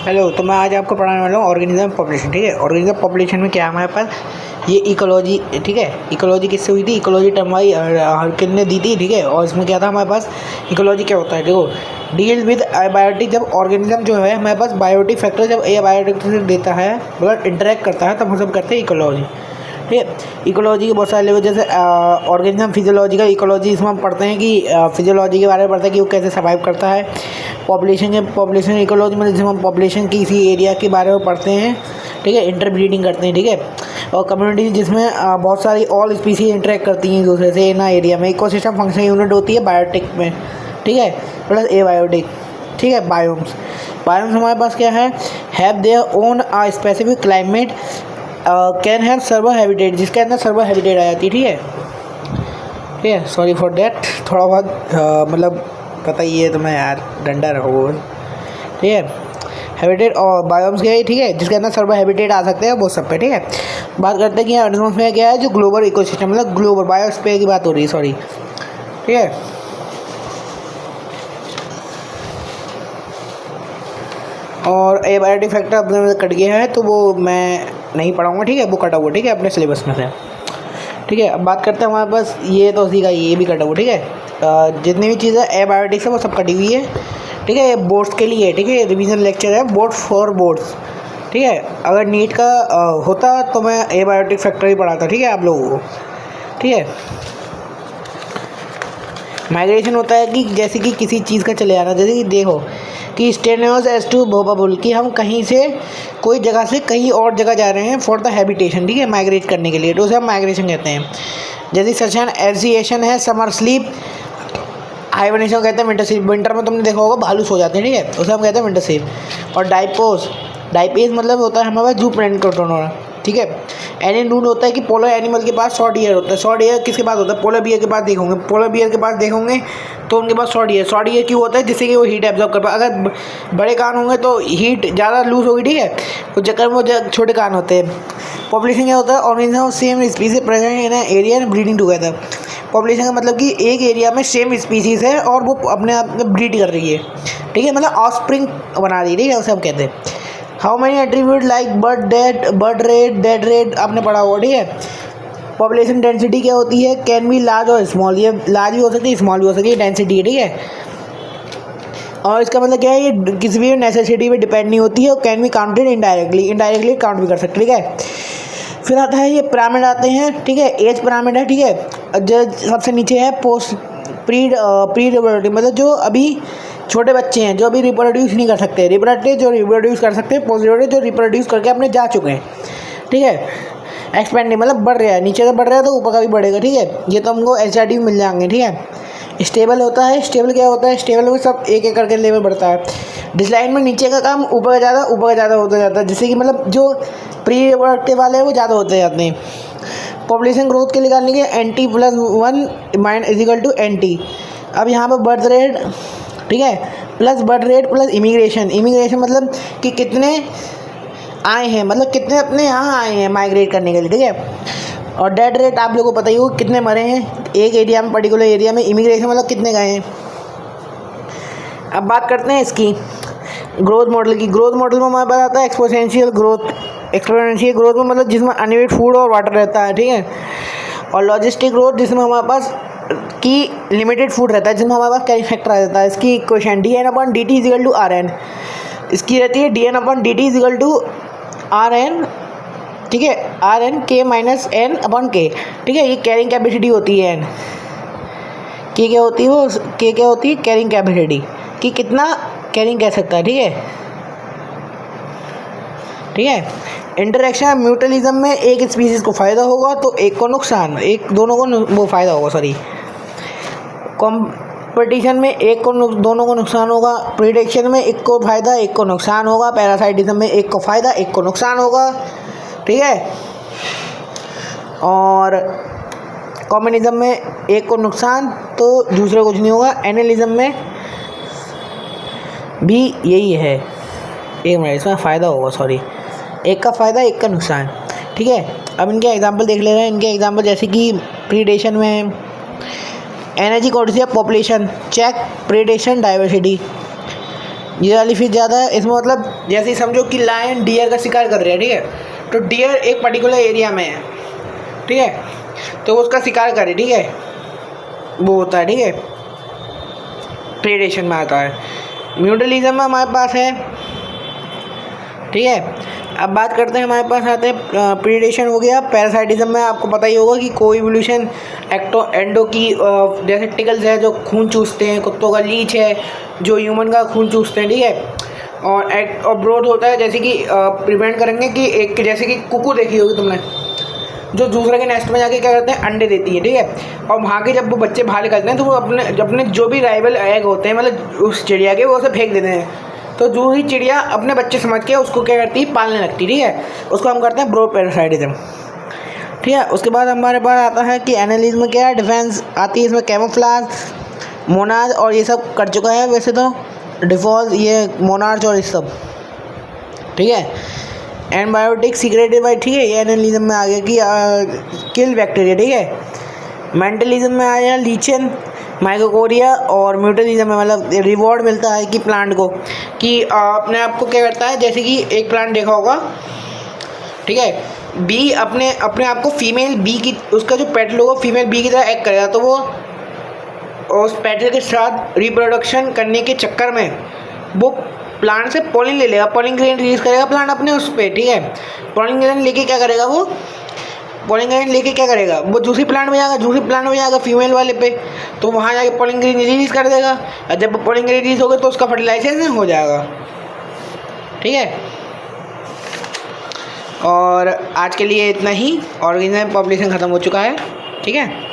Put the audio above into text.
Hello, तो मैं आज आपको पढ़ाने वाला हूँ ऑर्गेनिज्म पॉपुलेशन। ठीक है, ऑर्गेनिज्म पॉपुलेशन में क्या है हमारे पास ये इकोलॉजी। ठीक है, इकोलॉजी किससे हुई थी? इकोलॉजी टर्म वाई हर्किल ने दी थी। ठीक है, और इसमें क्या था हमारे पास, इकोलॉजी क्या होता है देखो, डील विद बायोटिक। जब ऑर्गेनिज्म जो है हमारे पास बायोटिक फैक्टर जब ए बायोटिक देता है मतलब इंटरेक्ट करता है तब हम सब करते हैं इकोलॉजी। ठीक है, इकोलॉजी के बहुत सारे लेवल जैसे ऑर्गेनिज्म फिजियोलॉजिकल इकोलॉजी, इसमें हम पढ़ते हैं कि फिजियोलॉजी के बारे में पढ़ते हैं कि वो कैसे सर्वाइव करता है। पॉपुलेशन इकोलॉजी में जिसमें हम पॉपुलेशन की इसी एरिया के बारे में पढ़ते हैं। ठीक है, इंटरब्रीडिंग करते हैं। ठीक है, और कम्युनिटी जिसमें बहुत सारी ऑल स्पीसीज इंटरेक्ट करती हैं एक दूसरे से ना एरिया में। इकोसिस्टम फंक्शन यूनिट होती है बायोटिक में। ठीक है, प्लस ए बायोटिक। ठीक है, बायोम्स हमारे पास क्या है, have their own a specific climate, can have server habitat, जिसके अंदर सर्वर हैबिटेट आ जाती है। ठीक है, ठीक है, सॉरी फॉर डैट, थोड़ा बहुत मतलब पता ही है तुम्हें यार, डंडा रहो। ठीक है, हैबिटेट और बायोम्स क्या है, ठीक है, जिसके अंदर सर्वर हैबिटेट आ सकते हैं वो सब पे। ठीक है, बात करते हैं कि ऑर्गेनिज्म में क्या है, जो ग्लोबल इकोसिस्टम मतलब ग्लोबल बायोस्फीयर की बात हो रही है, सॉरी। ठीक है, और ए बायोटिक फैक्टर अपने कट गया है तो वो मैं नहीं पढ़ाऊँगा। ठीक है, वो कटा हुआ, ठीक है, अपने सिलेबस में से। ठीक है, अब बात करते हैं हमारे पास ये तो उसी का ये भी कटा हुआ। ठीक है, जितनी भी चीज़ें ए बायोटिक्स है वो सब कटी हुई है। ठीक है, ये बोर्ड्स के लिए है। ठीक है, रिवीजन लेक्चर है बोर्ड फॉर बोर्ड्स। ठीक है, अगर नीट का होता तो मैं ए बायोटिक फैक्टर ही पढ़ाता। ठीक है, आप लोगों को। ठीक है, माइग्रेशन होता है कि जैसे कि किसी चीज़ का चले आना, जैसे कि देखो कि स्टेनोस एस टू भोपाबुल, कि हम कहीं से कोई जगह से कहीं और जगह जा रहे हैं फॉर द हैबिटेशन। ठीक है, माइग्रेट करने के लिए, तो उसे हम माइग्रेशन कहते हैं। जैसे सचन एजिएशन है, समर स्लीप, हाइबरनेशन कहते हैं विंटर स्लीप। विंटर में तुमने देखा होगा भालू सो जाते हैं। ठीक है, उसे हम कहते हैं विंटर स्लीप। और डाइपेज मतलब होता है हमारे पास जू प्लेंटोन होना। ठीक है, एनी नून होता है कि पोलर एनिमल के पास शॉर्ट ईयर होता है। शॉर्ट ईयर किसके पास होता है? पोलर बियर के पास देखोगे, पोलर बियर के पास देखोगे तो उनके पास शॉर्ट ईयर क्यों होता है? जिससे कि वो हीट एब्जॉर्ब कर पाए। अगर बड़े कान होंगे तो हीट ज़्यादा लूज होगी। ठीक है, उस चक्कर में वो छोटे कान होते हैं। पॉपुलेशन क्या होता है? Organism same species present in area and breeding together. Population का मतलब कि एक एरिया में सेम स्पीसीज है और वो अपने आप में ब्रीड कर रही है। ठीक है, मतलब ऑफस्प्रिंग बना रही है, उसे हम कहते हैं। How many attribute like birth rate, death rate आपने पढ़ा होगा। ठीक है, पॉपुलेशन डेंसिटी क्या होती है? कैन बी लार्ज और स्मॉल, ये लार्ज भी हो सकती है स्मॉल भी हो सकती है, डेंसिटी है। ठीक है, और इसका मतलब क्या है, ये किसी भी नेसेसिटी पे डिपेंड नहीं होती है और can be counted indirectly count भी कर सकते। ठीक है, फिर आता है ये पिरामिड आते हैं। ठीक है, एज पिरामिड है। ठीक है, जो सबसे नीचे है पोस्ट प्री रिप्रोडक्टिव, मतलब जो अभी छोटे बच्चे हैं जो अभी रिप्रोड्यूस नहीं कर सकते। रिप्रोडक्टिव जो रिप्रोड्यूस कर सकते हैं, पोस्ट रिप्रोडक्टिव जो रिप्रोड्यूस करके अपने जा चुके हैं। ठीक है, एक्सपेंडिंग मतलब बढ़ रहा है, नीचे से बढ़ रहा है तो ऊपर का भी बढ़ेगा। ठीक है, ये तो हमको एचआरडी मिल जाएंगे। ठीक है, स्टेबल होता है। स्टेबल क्या होता है? स्टेबल में सब एक एक करके लेवल बढ़ता है। डिक्लाइन में नीचे का काम ऊपर का ज़्यादा होता जाता है, जिससे कि मतलब जो प्री रिप्रोडक्टिव वाले हैं वो ज़्यादा होते जाते हैं। पॉपुलेशन ग्रोथ के लिए निकालने के NT+1 minus is equal to NT। अब यहाँ पर बर्थ रेट, ठीक है, plus birth rate plus immigration मतलब कि कितने आए हैं, मतलब कितने अपने यहाँ आए हैं माइग्रेट करने के लिए। ठीक है, और डेथ रेट आप लोगों को पता ही हो कितने मरे हैं एक एरिया में, पर्टिकुलर एरिया में। इमिग्रेशन मतलब कितने गए हैं। अब बात करते हैं इसकी ग्रोथ मॉडल की। ग्रोथ मॉडल में हमारे पास आता है एक्सपोनेंशियल ग्रोथ में मतलब जिसमें अनलिमिटेड फूड और वाटर रहता है। ठीक है, और लॉजिस्टिक ग्रोथ जिसमें हमारे पास की लिमिटेड फूड रहता है, जिसमें हमारे पास कैरी फैक्टर आ जाता है। इसकी equation dn/dt is equal to Rn, इसकी रहती है dn/dt इजिकल टू Rn। ठीक है, Rn k माइनस n/k। ठीक है, ये कैरिंग कैपेसिटी होती है। n की क्या होती है? वो k क्या होती है? कैरिंग कैपेसिटी, कि कितना कैरिंग कह सकता है। ठीक है, ठीक है, इंटरेक्शन म्यूटलिज्म में एक स्पीसीज को फ़ायदा होगा तो एक को नुकसान, दोनों को वो फ़ायदा होगा। सॉरी, कंपटीशन में दोनों को नुकसान होगा। प्रिडिक्शन में एक को फ़ायदा एक को नुकसान होगा। पैरासाइटिज्म में एक को फ़ायदा एक को नुकसान होगा। ठीक है, और कम्युनिज्म में एक को नुकसान तो दूसरे कुछ नहीं होगा। एनालिज्म में भी यही है। एक मिनट, इसमें फ़ायदा होगा, सॉरी, एक का फ़ायदा एक का नुकसान। ठीक है, अब इनके एग्जांपल देख ले रहे हैं। इनके एग्जांपल जैसे कि प्रीडेशन में energy coefficient population check, predation diversity, ये वाली फिश ज़्यादा है, इसमें मतलब जैसे ही समझो कि लायन डियर का शिकार कर रहे हैं, ठीक है, तो डियर एक पर्टिकुलर एरिया में है, ठीक है, तो वो उसका शिकार करे, ठीक है, वो होता है, ठीक है, प्रेडेशन में आता है। म्यूटलिज्म में हमारे पास है, ठीक है। अब बात करते हैं, हमारे पास आते हैं प्रीडेशन हो गया। पैरासाइटिज्म में आपको पता ही होगा कि को इवोल्यूशन एंडो की जैसे टिकल्स है जो खून चूसते हैं, कुत्तों का लीच है जो ह्यूमन का खून चूसते हैं, ठीक है। और ब्रोथ होता है जैसे कि प्रिवेंट करेंगे कि एक जैसे कि कुकू देखी होगी तुमने, जो दूसरे के नेस्ट में जाके क्या करते हैं, अंडे देती है, ठीक है। और वहाँ के जब वो बच्चे बाहर निकलते हैं तो वो अपने जो भी राइवल एग होते हैं मतलब उस चिड़िया के, वो उसे फेंक देते हैं। तो दूसरी चिड़िया अपने बच्चे समझ के उसको क्या करती है, पालने लगती है, ठीक है। उसको हम करते हैं ब्रोड पैरासाइटिज्म, ठीक है। उसके बाद हमारे पास आता है कि एनालिज्म क्या है, डिफेंस आती है इसमें, कैमोफ्लाज, मोनाज और ये सब कर चुका है वैसे तो, डिफॉल्ट ये मोनार्च और ये सब, ठीक है। एंटीबायोटिक सीक्रेटिव है, ठीक है, ये एनालिज्म में आ गया कि किल बैक्टीरिया, ठीक है। मेंटलिज्म में आया लीचन, माइकोकोरिया, और म्यूटलिज्म में मतलब रिवॉर्ड मिलता है कि प्लांट को कि अपने आप को क्या करता है, जैसे कि एक प्लांट देखा होगा, ठीक है, बी अपने आप को फीमेल बी की, उसका जो पेटल होगा फीमेल बी की तरह एक्ट करेगा, तो वो उस पेटल के साथ रिप्रोडक्शन करने के चक्कर में वो प्लांट से पोलिन ले लेगा, पोलिन ग्रेन रिलीज करेगा प्लांट अपने उस पर, ठीक है। पोलिन ग्रेन लेके क्या करेगा, वो पोलिन ग्रेन लेके क्या करेगा, वो दूसरी प्लांट में जाएगा फीमेल वाले पे, तो वहाँ जाके पोलिन ग्रेन रिलीज कर देगा, और जब पोलिन ग्रेन रिलीज होगा तो उसका फर्टिलाइजेशन हो जाएगा, ठीक है। और आज के लिए इतना ही, ऑर्गेनिज्म पॉपुलेशन ख़त्म हो चुका है, ठीक है।